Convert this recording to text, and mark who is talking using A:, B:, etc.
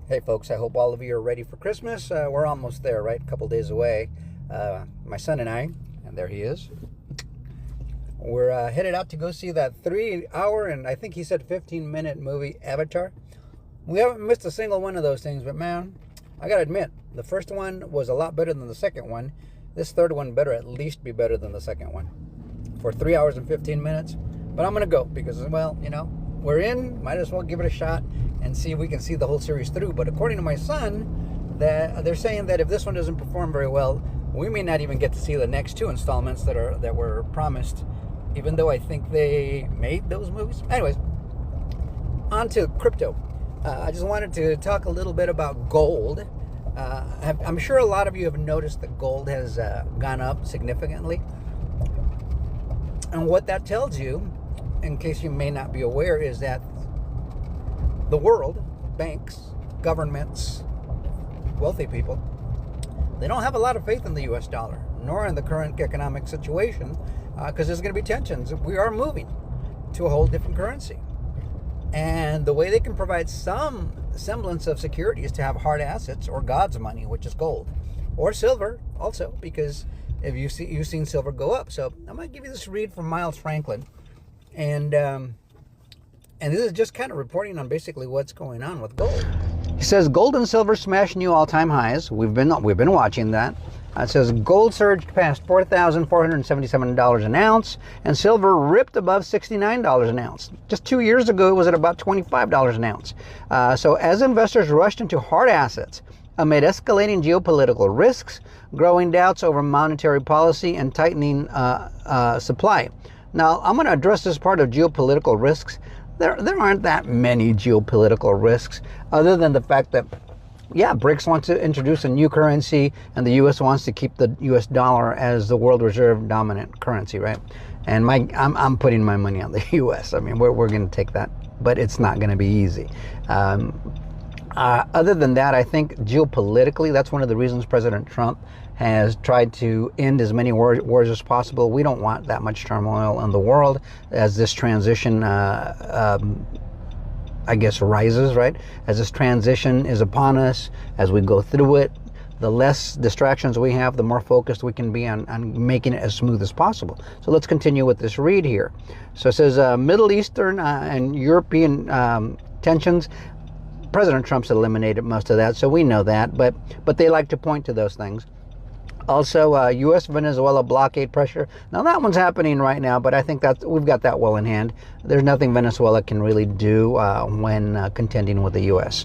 A: Hey folks, I hope all of you are ready for Christmas. We're almost there, right? A couple days away. My son and I, and there he is, we're headed out to go see that 3 hour and I think he said 15-minute movie, Avatar. We haven't missed a single one of those things, but man, I gotta admit, the first one was a lot better than the second one. This third one better at least be better than the second one for 3 hours and 15 minutes. But I'm gonna go because, well, we're in, might as well give it a shot and see if we can see the whole series through. But according to my son, that they're saying that if this one doesn't perform very well, we may not even get to see the next two installments that were promised, even though I think they made those movies. Anyways, on to crypto. I just wanted to talk a little bit about gold. I'm sure a lot of you have noticed that gold has gone up significantly. And what that tells you, in case you may not be aware, is that the world, banks, governments, wealthy people, they don't have a lot of faith in the US dollar, nor in the current economic situation, because there's going to be tensions. We are moving to a whole different currency. And the way they can provide some semblance of security is to have hard assets or God's money, which is gold, or silver also, because if you've seen silver go up. So I'm going to give you this read from Miles Franklin. And this is just kind of reporting on basically what's going on with gold. He says gold and silver smashed new all-time highs. We've been watching that. It says gold surged past $4,477 an ounce, and silver ripped above $69 an ounce. Just 2 years ago, it was at about $25 an ounce. So as investors rushed into hard assets amid escalating geopolitical risks, growing doubts over monetary policy, and tightening supply. Now, I'm going to address this part of geopolitical risks. There aren't that many geopolitical risks, other than the fact that, yeah, BRICS wants to introduce a new currency, and the U.S. wants to keep the U.S. dollar as the world reserve dominant currency, right? And I'm putting my money on the U.S. I mean, we're going to take that, but it's not going to be easy. Other than that, I think geopolitically, that's one of the reasons President Trump has tried to end as many wars as possible. We don't want that much turmoil in the world as this transition, I guess, rises, right? As this transition is upon us, as we go through it, the less distractions we have, the more focused we can be on making it as smooth as possible. So let's continue with this read here. So it says Middle Eastern and European tensions. President Trump's eliminated most of that, so we know that, but they like to point to those things. Also, U.S.-Venezuela blockade pressure. Now, that one's happening right now, but I think we've got that well in hand. There's nothing Venezuela can really do when contending with the U.S.